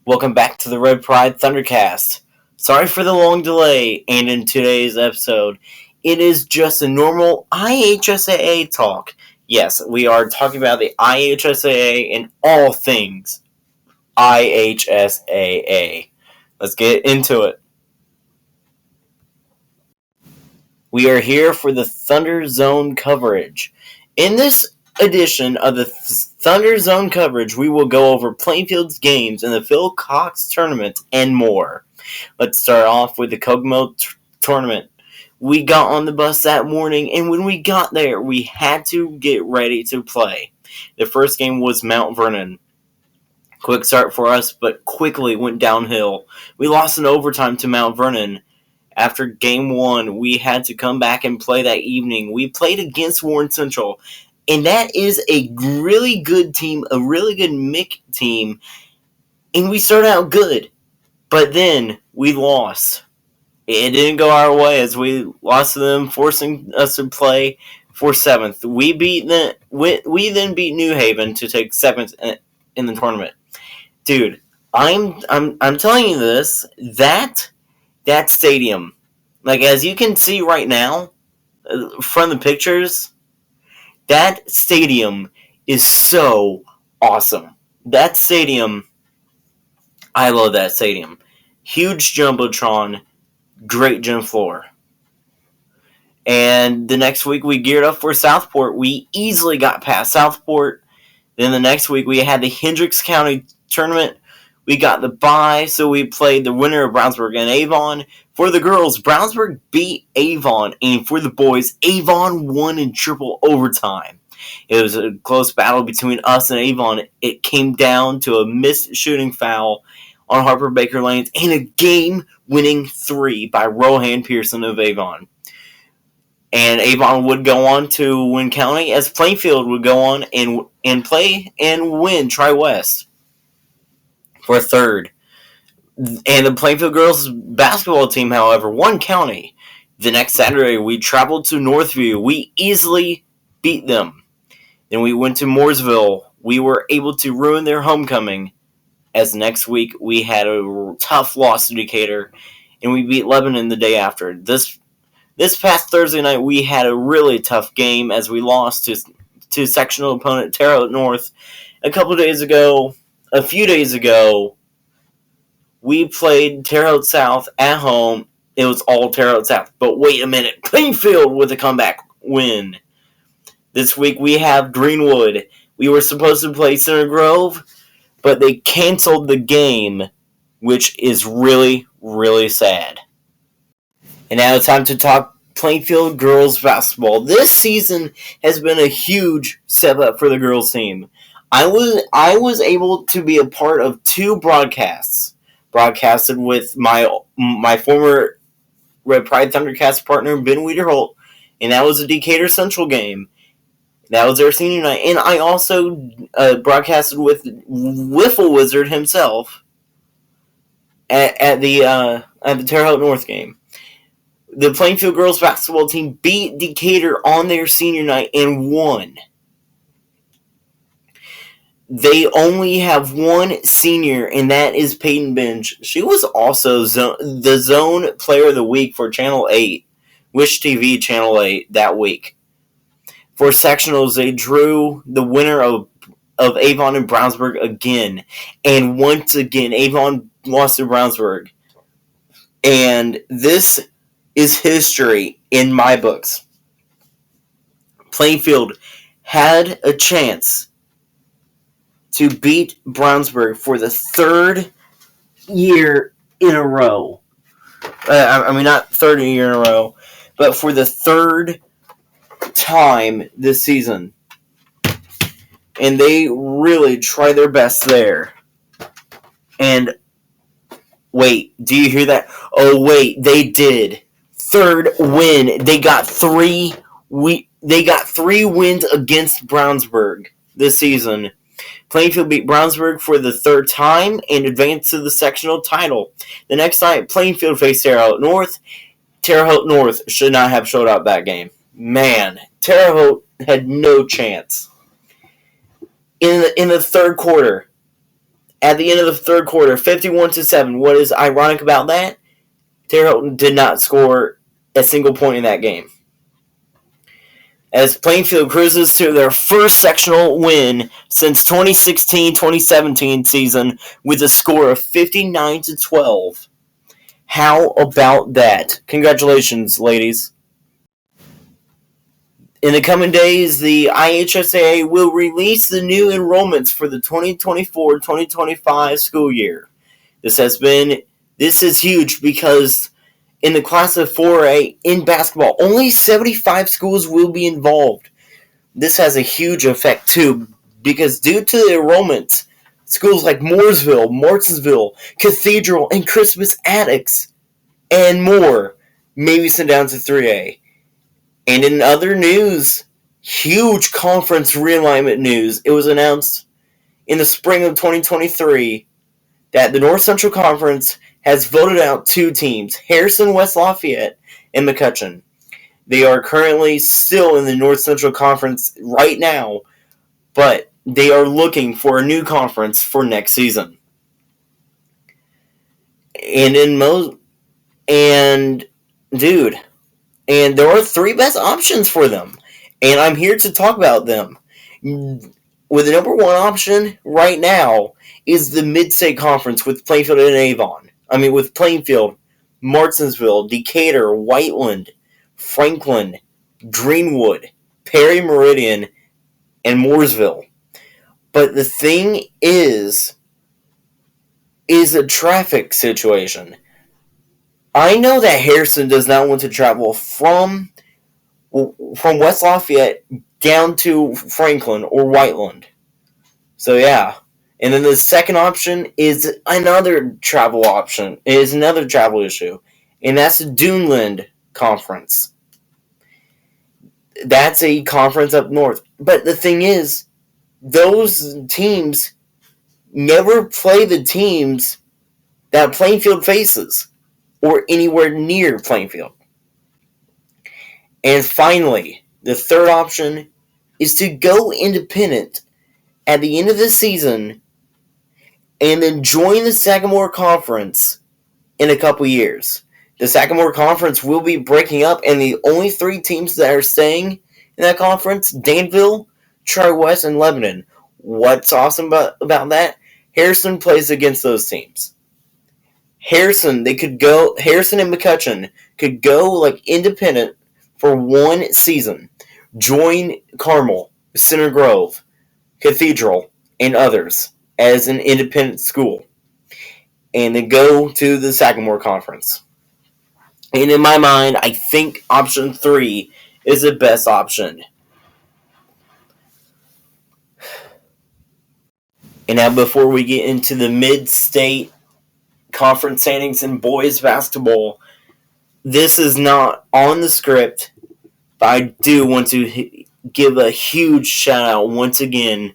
Welcome back to the Red Pride Thundercast. Sorry for the long delay, and in today's episode, it is just a normal IHSAA talk. Yes, we are talking about the IHSAA and all things IHSAA. Let's get into it. We are here for the Thunder Zone coverage. In this edition of the Thunder Zone coverage, we will go over Plainfield's games in the Phil Cox tournament and more. Let's start off with the Kokomo tournament. We got on the bus that morning, and when we got there, we had to get ready to play. The first game was Mount Vernon. Quick start for us, but quickly went downhill. We lost in overtime to Mount Vernon. After game one, we had to come back and play that evening. We played against Warren Central, and that is a really good team, a really good MIC team, and we started out good, but then we lost. It didn't go our way as we lost to them, forcing us to play for 7th. We then beat New Haven to take 7th in the tournament. Dude, I'm telling you this, that stadium, like as you can see right now from the pictures, that stadium is so awesome. That stadium, I love that stadium. Huge Jumbotron, great gym floor. And the next week we geared up for Southport. We easily got past Southport. Then the next week we had the Hendricks County tournament. We got the bye, so we played the winner of Brownsburg and Avon. For the girls, Brownsburg beat Avon, and for the boys, Avon won in triple overtime. It was a close battle between us and Avon. It came down to a missed shooting foul on Harper Baker Lanes and a game-winning 3 by Rohan Pearson of Avon. And Avon would go on to win county, as Plainfield would go on and play and win Tri-West for 3rd. And the Plainfield girls basketball team, however, won county. The next Saturday, we traveled to Northview. We easily beat them. Then we went to Mooresville. We were able to ruin their homecoming, as next week we had a tough loss to Decatur, and we beat Lebanon the day after. This past Thursday night, we had a really tough game as we lost to sectional opponent Terre Haute North. A few days ago, we played Terre Haute South at home. It was all Terre Haute South. But wait a minute, Plainfield with a comeback win. This week we have Greenwood. We were supposed to play Center Grove, but they canceled the game, which is really, really sad. And now it's time to talk Plainfield girls basketball. This season has been a huge step up for the girls team. I was able to be a part of 2 broadcasts. Broadcasted with my former Red Pride Thundercast partner, Ben Wiederholt, and that was a Decatur Central game. That was their senior night. And I also broadcasted with Wiffle Wizard himself at the Terre Haute North game. The Plainfield girls basketball team beat Decatur on their senior night and won. They only have one senior, and that is Peyton Bench. She was also the Zone Player of the Week for Channel 8, Wish TV Channel 8 that week. For sectionals, they drew the winner of Avon and Brownsburg again. And once again, Avon lost to Brownsburg. And this is history in my books. Plainfield had a chance to beat Brownsburg for the 3rd year in a row. Not 3rd year in a row, but for the 3rd time this season. And they really tried their best there. And wait, do you hear that? Oh wait, they did. 3rd win. They got 3 wins against Brownsburg this season. Plainfield beat Brownsburg for the 3rd time and advanced to the sectional title. The next night, Plainfield faced Terre Haute North. Terre Haute North should not have showed up that game. Man, Terre Haute had no chance. In the 3rd quarter, at the end of the third quarter, 51-7. What is ironic about that? Terre Haute did not score a single point in that game. As Plainfield cruises to their first sectional win since 2016-2017 season with a score of 59-12. How about that? Congratulations, ladies. In the coming days, the IHSAA will release the new enrollments for the 2024-2025 school year. This is huge because in the class of 4A in basketball, only 75 schools will be involved. This has a huge effect too, because due to the enrollments, schools like Mooresville, Martinsville, Cathedral, and Christmas Attucks, and more may be sent down to 3A. And in other news, huge conference realignment news, it was announced in the spring of 2023 that the North Central Conference has voted out two teams, Harrison West Lafayette and McCutcheon. They are currently still in the North Central Conference right now, but they are looking for a new conference for next season. And there are three best options for them, and I'm here to talk about them. With the number one option right now is the Mid-State Conference with Plainfield and Avon. With Plainfield, Martinsville, Decatur, Whiteland, Franklin, Greenwood, Perry Meridian, and Mooresville. But the thing is a traffic situation. I know that Harrison does not want to travel from West Lafayette down to Franklin or Whiteland. So yeah. And then the second option is another travel issue. And that's the Duneland Conference. That's a conference up north. But the thing is, those teams never play the teams that Plainfield faces, or anywhere near Plainfield. And finally, the third option is to go independent at the end of the season and then join the Sagamore Conference in a couple years. The Sagamore Conference will be breaking up, and the only three teams that are staying in that conference, Danville, Tri-West, and Lebanon. What's awesome about that? Harrison plays against those teams. Harrison and McCutcheon could go independent for one season. Join Carmel, Center Grove, Cathedral, and others as an independent school. And then go to the Sagamore Conference. And in my mind, I think option 3 is the best option. And now before we get into the mid-state conference standings in boys basketball, this is not on the script, but I do want to give a huge shout out once again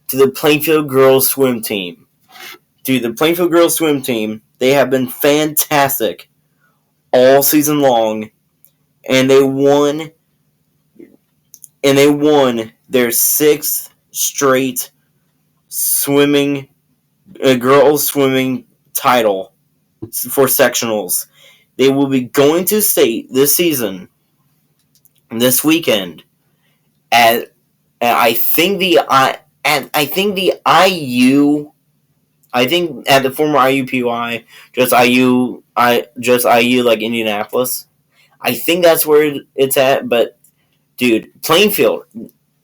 to the Plainfield girls swim team. Dude, the Plainfield girls swim team, they have been fantastic all season long, and they won their 6th straight girls swimming title for sectionals. They will be going to state this season, this weekend, at the former IUPUI, just IU like Indianapolis. I think that's where it's at, but dude, Plainfield,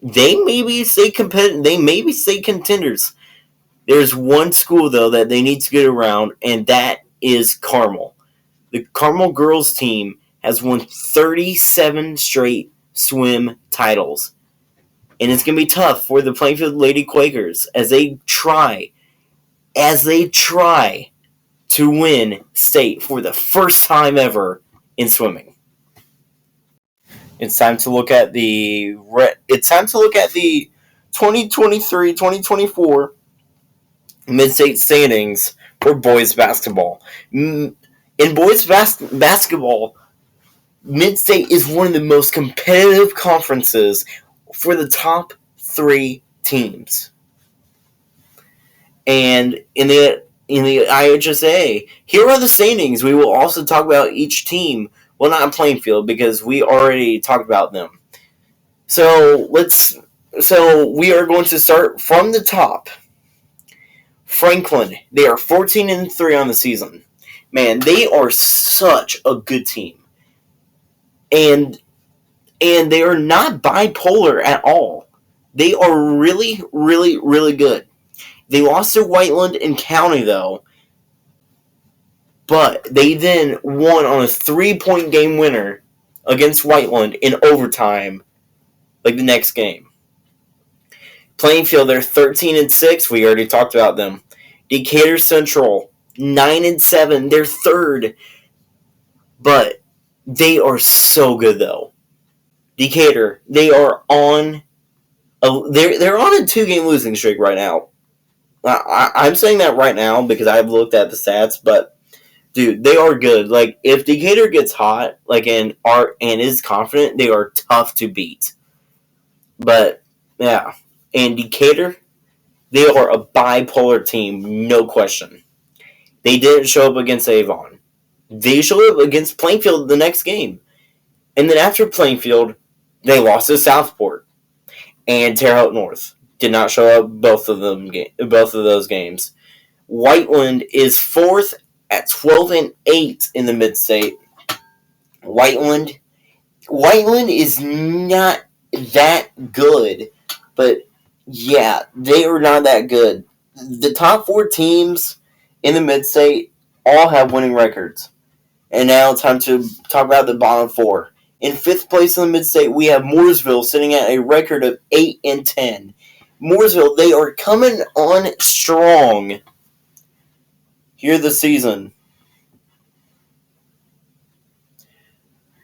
they may be state contenders. There's one school though that they need to get around, and that is Carmel. The Carmel girls team has won 37 straight swim titles. And it's going to be tough for the Plainfield Lady Quakers as they try to win state for the first time ever in swimming. It's time to look at the 2023-2024 mid-state standings for boys basketball. In boys basketball, Mid-State is one of the most competitive conferences for the top 3 teams. And in the IHSA, here are the standings. We will also talk about each team. Well, not Plainfield because we already talked about them. So we are going to start from the top. Franklin, they are 14-3 on the season. Man, they are such a good team. And they are not bipolar at all. They are really, really, really good. They lost to Whiteland and County, though. But they then won on a 3-point game winner against Whiteland in overtime, like the next game. Plainfield, they're 13-6. We already talked about them. Decatur Central, 9-7. They're third. But they are so good, though. Decatur, they are on they're on a 2-game losing streak right now. I'm saying that right now because I've looked at the stats, but dude, they are good. Like if Decatur gets hot, and is confident, they are tough to beat. But yeah, and Decatur, they are a bipolar team, no question. They didn't show up against Avon. They showed up against Plainfield the next game, and then after Plainfield, they lost to Southport and Terre Haute North. Did not show up both of those games. Whiteland is fourth at 12-8 in the Mid-State. Whiteland is not that good, but yeah, they are not that good. The top 4 teams in the Mid-State all have winning records. And now it's time to talk about the bottom 4. In 5th place in the Mid-State, we have Mooresville sitting at a record of 8-10. Mooresville, they are coming on strong here this season.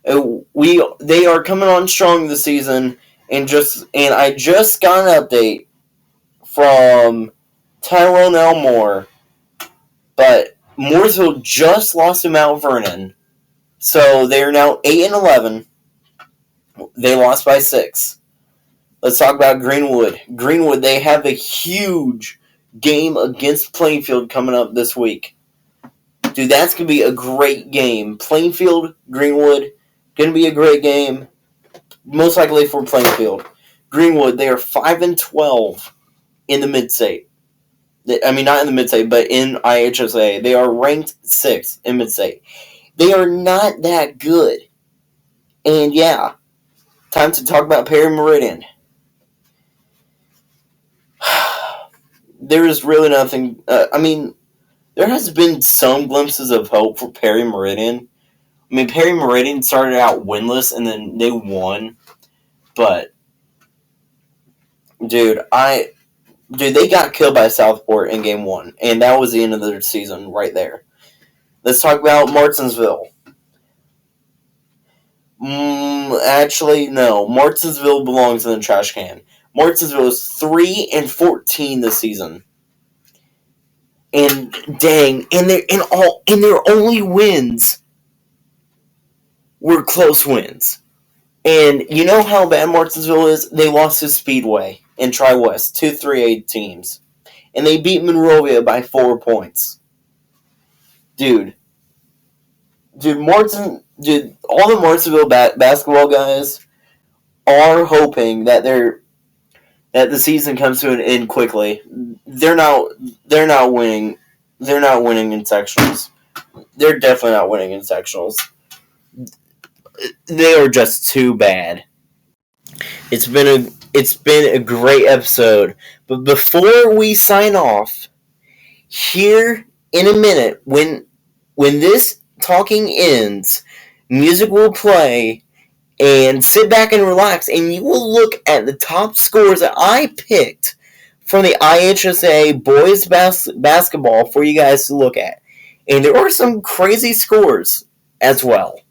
They are coming on strong this season, and I just got an update from Tyrone Elmore, but Mooresville just lost to Mount Vernon, so they are now 8-11. They lost by 6. Let's talk about Greenwood. Greenwood, they have a huge game against Plainfield coming up this week. Dude, that's going to be a great game. Plainfield, Greenwood, going to be a great game. Most likely for Plainfield. Greenwood, they are 5-12 in the Mid-State. I mean, not in the Mid-State, but in IHSA. They are ranked 6th in Mid-State. They are not that good. And yeah, time to talk about Perry Meridian. There is really nothing. There has been some glimpses of hope for Perry Meridian. I mean, Perry Meridian started out winless and then they won. But, dude, they got killed by Southport in game 1. And that was the end of their season right there. Let's talk about Martinsville. Actually, no. Martinsville belongs in the trash can. Martinsville is 3-14 this season. And dang, and their only wins were close wins. And you know how bad Martinsville is? They lost to Speedway and Tri-West, 2 3A teams. And they beat Monrovia by 4 points. Dude, all the Martinsville basketball guys are hoping that the season comes to an end quickly. They're not winning. They're not winning in sectionals. They're definitely not winning in sectionals. They are just too bad. It's been a great episode. But before we sign off, here in a minute, when this talking ends, music will play, and sit back and relax, and you will look at the top scores that I picked from the IHSA boys basketball for you guys to look at. And there are some crazy scores as well.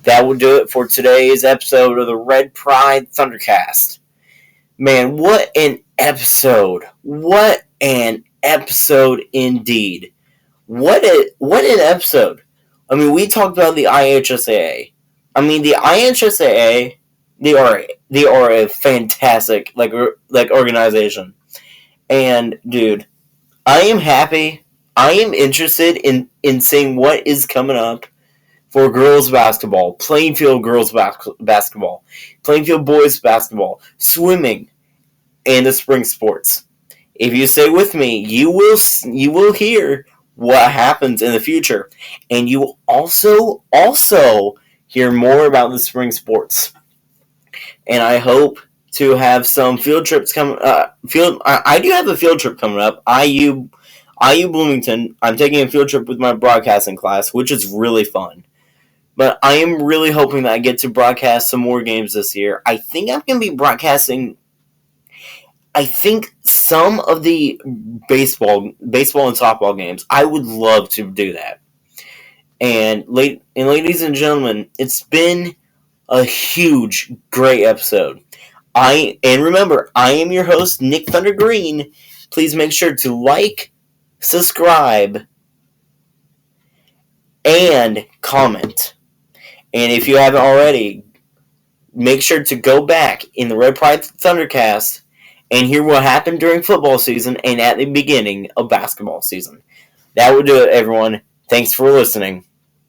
That will do it for today's episode of the Red Pride Thundercast. Man, what an episode! What an episode indeed! What an episode! I mean, we talked about the IHSAA. I mean, the IHSAA, they are a fantastic organization. And dude, I am happy. I am interested in seeing what is coming up for girls basketball, Plainfield girls basketball, Plainfield boys basketball, swimming, and the spring sports. If you stay with me, you will hear what happens in the future, and you will also hear more about the spring sports. And I hope to have some field trips coming. I do have a field trip coming up. IU Bloomington. I'm taking a field trip with my broadcasting class, which is really fun. But I am really hoping that I get to broadcast some more games this year. I think I'm going to be broadcasting. I think some of the baseball and softball games. I would love to do that. And ladies and gentlemen, it's been a huge, great episode. Remember, I am your host, Nick Thunder Green. Please make sure to like, subscribe, and comment. And if you haven't already, make sure to go back in the Red Pride Thundercast and hear what happened during football season and at the beginning of basketball season. That will do it, everyone. Thanks for listening.